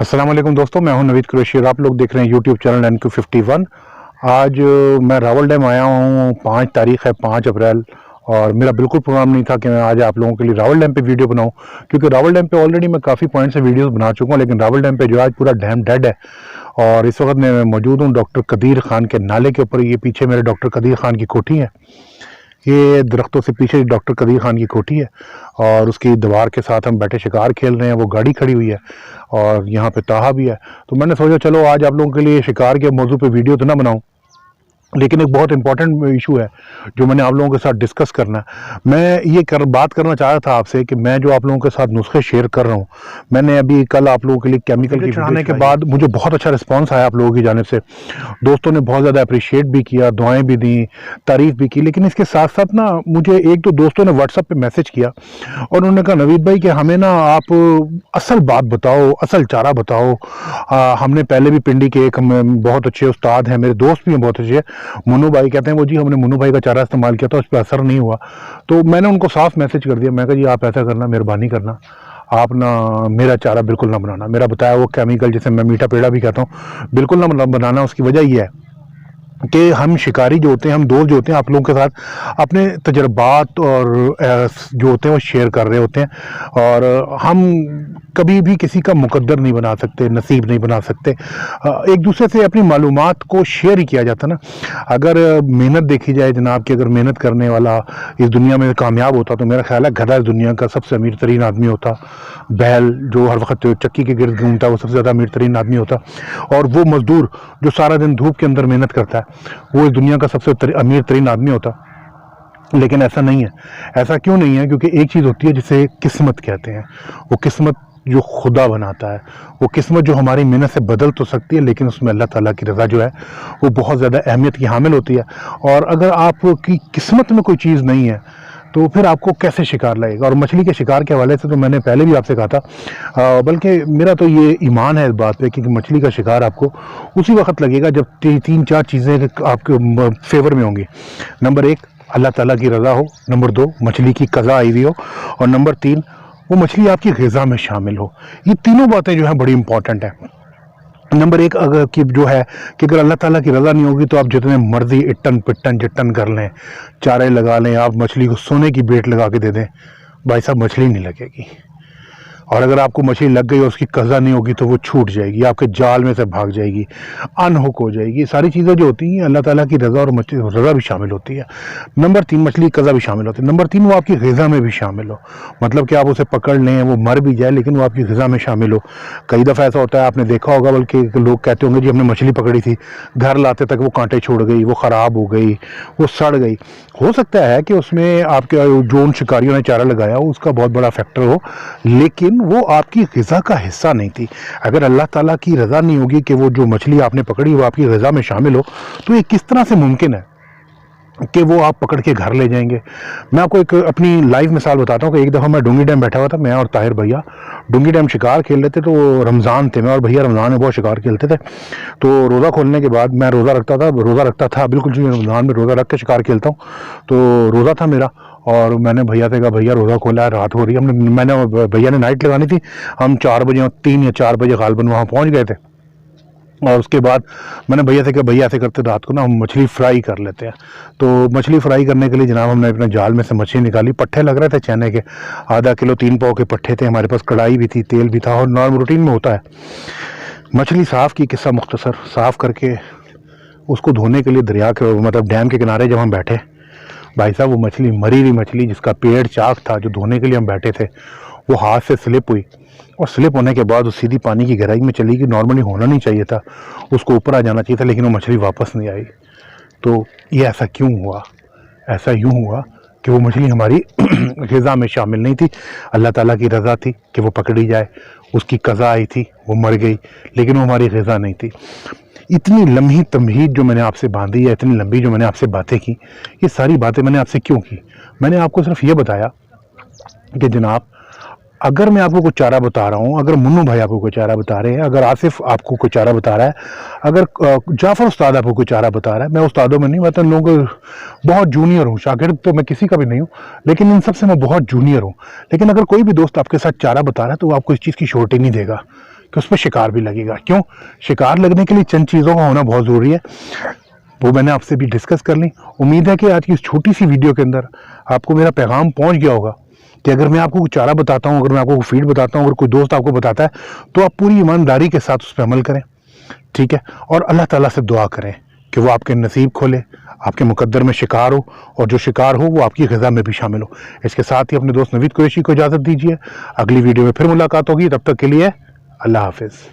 अस्सलाम वालेकुम दोस्तों, मैं हूं नवीद कुरैशी और आप लोग देख रहे हैं यूट्यूब चैनल NQ51। आज मैं रावल डैम आया हूं। 5 तारीख है, 5 अप्रैल, और मेरा बिल्कुल प्रोग्राम नहीं था कि मैं आज आप लोगों के लिए रावल डैम पे वीडियो बनाऊं, क्योंकि रावल डैम पे ऑलरेडी मैं काफ़ी पॉइंट से वीडियोस बना चुका हूं। लेकिन रावल डैम पे जो आज पूरा डैम डेड है, और इस वक्त मैं मौजूद हूँ डॉक्टर कदीर खान के नाले के ऊपर। ये पीछे मेरे डॉक्टर कदीर खान की कोठी है, ये दरख्तों से पीछे डॉक्टर कदीर खान की कोठी है, और उसकी दीवार के साथ हम बैठे शिकार खेल रहे हैं। वो गाड़ी खड़ी हुई है और यहाँ पे ताहा भी है। तो मैंने सोचा चलो आज आप लोगों के लिए शिकार के मौजू पे वीडियो तो ना बनाऊं, लेकिन एक बहुत इंपॉर्टेंट इशू है जो मैंने आप लोगों के साथ डिस्कस करना है। मैं ये बात करना चाह रहा था आपसे कि मैं जो आप लोगों के साथ नुस्खे शेयर कर रहा हूँ, मैंने अभी कल आप लोगों के लिए केमिकल की चढ़ाने के बाद मुझे बहुत अच्छा रिस्पांस आया आप लोगों की जानिब से। दोस्तों ने बहुत ज़्यादा अप्रिशिएट भी किया, दुआएं भी दी, तारीफ भी की। लेकिन इसके साथ साथ ना मुझे एक दो दोस्तों ने व्हाट्सएप पे मैसेज किया और उन्होंने कहा नवीद भाई कि हमें ना आप असल बात बताओ, असल चारा बताओ। हमने पहले भी पिंडी के एक बहुत अच्छे उस्ताद हैं, मेरे दोस्त भी हैं बहुत अच्छे, मुन्नू भाई कहते हैं, वो जी हमने मुन्नू भाई का चारा इस्तेमाल किया था, उस पर असर नहीं हुआ। तो मैंने उनको साफ मैसेज कर दिया, मैं कहा जी आप ऐसा करना, मेहरबानी करना, आप ना मेरा चारा बिल्कुल ना बनाना। मेरा बताया वो केमिकल जिसे मैं मीठा पेड़ा भी कहता हूँ, बिल्कुल ना बनाना। उसकी वजह यह है कि हम शिकारी जो होते हैं, हम दोस्त जो होते हैं, आप लोगों के साथ अपने तजर्बात और जो होते हैं वो शेयर कर रहे होते हैं, और हम कभी भी किसी का मुकद्दर नहीं बना सकते, नसीब नहीं बना सकते। एक दूसरे से अपनी मालूमात को शेयर ही किया जाता ना। अगर मेहनत देखी जाए जनाब कि अगर मेहनत करने वाला इस दुनिया में कामयाब होता तो मेरा ख्याल है गधा इस दुनिया का सबसे अमीर तरीन आदमी होता। बैल जो हर वक्त चक्की के गिर्द घूमता है वो सबसे ज़्यादा अमीर तरीन आदमी होता, और वो मजदूर जो सारा दिन धूप के अंदर मेहनत करता है वो इस दुनिया का सबसे अमीर तरीन आदमी होता। लेकिन ऐसा नहीं है। ऐसा क्यों नहीं है? क्योंकि एक चीज़ होती है जिसे किस्मत कहते हैं। वो किस्मत जो खुदा बनाता है, वो किस्मत जो हमारी मेहनत से बदल तो सकती है, लेकिन उसमें अल्लाह ताला की रज़ा जो है वो बहुत ज़्यादा अहमियत की हामिल होती है। और अगर आपकी किस्मत में कोई चीज़ नहीं है तो फिर आपको कैसे शिकार लगेगा? और मछली के शिकार के हवाले से तो मैंने पहले भी आपसे कहा था, बल्कि मेरा तो ये ईमान है इस बात पे कि मछली का शिकार आपको उसी वक्त लगेगा जब 3-4 चीज़ें आपके फेवर में होंगी। नंबर 1 अल्लाह ताला की रज़ा हो, नंबर 2 मछली की कज़ा आई हुई हो, और नंबर 3 वो मछली आपकी ग़िज़ा में शामिल हो। ये तीनों बातें जो हैं बड़ी इंपॉर्टेंट हैं। नंबर 1 अगर कि जो है कि अगर अल्लाह ताला की रज़ा नहीं होगी तो आप जितने मर्जी इट्टन पिट्टन जिट्टन कर लें, चारे लगा लें, आप मछली को सोने की बेट लगा के दे दें, भाई साहब मछली नहीं लगेगी। और अगर आपको मछली लग गई और उसकी कज़ा नहीं होगी तो वो छूट जाएगी, आपके जाल में से भाग जाएगी, अनहुक हो जाएगी। सारी चीज़ें जो होती हैं अल्लाह ताला की रज़ा और मछली रज़ा भी शामिल होती है। नंबर 3 मछली की कज़ा भी शामिल होती है। नंबर 3 वो आपकी ग़िज़ा में भी शामिल हो, मतलब कि आप उसे पकड़ लें, वो मर भी जाए लेकिन वो आपकी ग़िज़ा में शामिल हो। कई दफ़ा ऐसा होता है, आपने देखा होगा, बल्कि लोग कहते होंगे जी हमने मछली पकड़ी थी, घर लाते तक वो कांटे छोड़ गई, वो ख़राब हो गई, वो सड़ गई। हो सकता है कि उसमें आपके जो उन शिकारियों ने चारा लगाया हो उसका बहुत बड़ा फैक्टर हो, लेकिन वो आपकी ग़िज़ा का हिस्सा नहीं थी। अगर अल्लाह ताला की रज़ा नहीं होगी कि वो जो मछली आपने पकड़ी वो आपकी ग़िज़ा में शामिल हो, तो ये किस तरह से मुमकिन है कि वो आप पकड़ के घर ले जाएंगे? मैं आपको एक अपनी लाइव मिसाल बताता हूँ कि एक दफ़ा मैं डूंगी डैम बैठा हुआ था, मैं और ताहिर भैया डूंगी डैम शिकार खेल लेते। तो रमज़ान थे, मैं और भैया रमज़ान में बहुत शिकार खेलते थे। तो रोज़ा खोलने के बाद मैं रोज़ा रखता था बिल्कुल जो रमज़ान में रोज़ा रख के शिकार खेलता हूँ। तो रोज़ा था मेरा, और मैंने भैया से कहा भैया रोज़ा खोला है, रात हो रही है। मैंने भैया ने नाइट लगानी थी, हम 4 बजे 3 या 4 बजे गालबन वहाँ पहुँच गए थे। और उसके बाद मैंने भैया से कहा भैया ऐसे करते रात को ना हम मछली फ्राई कर लेते हैं। तो मछली फ्राई करने के लिए जनाब हमने अपने जाल में से मछली निकाली। पट्ठे लग रहे थे चने के, आधा किलो 3 पाव के पट्ठे थे हमारे पास, कढ़ाई भी थी, तेल भी था, और नॉर्मल रूटीन में होता है। मछली साफ़ की, किस्सा मुख्तसर, साफ़ करके उसको धोने के लिए दरिया के मतलब डैम के किनारे जब हम बैठे, भाई साहब वो मछली, मरी हुई मछली जिसका पेड़ चाक था, जो धोने के लिए हम बैठे थे, वो हाथ से स्लिप हुई, और स्लिप होने के बाद वो सीधी पानी की गहराई में चली गई। नॉर्मली होना नहीं चाहिए था, उसको ऊपर आ जाना चाहिए था, लेकिन वो मछली वापस नहीं आई। तो ये ऐसा क्यों हुआ? ऐसा यूँ हुआ कि वो मछली हमारी ग़िज़ा में शामिल नहीं थी। अल्लाह ताला की रज़ा थी कि वो पकड़ी जाए, उसकी कज़ा आई थी, वो मर गई, लेकिन वो हमारी ग़िज़ा नहीं थी। इतनी लम्ही तमहीद जो मैंने आपसे बांधी है, इतनी लंबी जो मैंने आपसे बातें की, ये सारी बातें मैंने आपसे क्यों की? मैंने आपको सिर्फ ये बताया कि जनाब अगर मैं आपको कुछ चारा बता रहा हूँ, अगर मुन्नू भाई आपको कोई चारा बता रहे हैं, अगर आसिफ आपको कोई चारा बता रहा है, अगर जाफ़र उस्ताद आपको कोई चारा बता रहा है, मैं उस्तादों में नहीं, मैं तो लोगों बहुत जूनियर हूँ, शागिर्द तो मैं किसी का भी नहीं हूँ, लेकिन इन सब से मैं बहुत जूनियर हूँ। लेकिन अगर कोई भी दोस्त आपके साथ चारा बता रहा है तो वो आपको इस चीज़ की श्योरिटी नहीं देगा کہ اس پہ شکار بھی لگے گا. کیوں؟ شکار لگنے کے لیے چند چیزوں کا ہونا بہت ضروری ہے، وہ میں نے آپ سے بھی ڈسکس کر لی. امید ہے کہ آج کی اس چھوٹی سی ویڈیو کے اندر آپ کو میرا پیغام پہنچ گیا ہوگا کہ اگر میں آپ کو کوئی چارہ بتاتا ہوں، اگر میں آپ کو فیڈ بتاتا ہوں، اگر کوئی دوست آپ کو بتاتا ہے تو آپ پوری ایمانداری کے ساتھ اس پہ عمل کریں. ٹھیک ہے؟ اور اللہ تعالیٰ سے دعا کریں کہ وہ آپ کے نصیب کھولے، آپ کے مقدر میں شکار ہو، اور جو شکار ہو وہ آپ کی غذا میں بھی شامل ہو. اس کے ساتھ ہی اپنے دوست نوید قریشی کو اجازت دیجیے. اگلی ویڈیو میں پھر ملاقات ہوگی، تب تک کے لیے اللہ حافظ.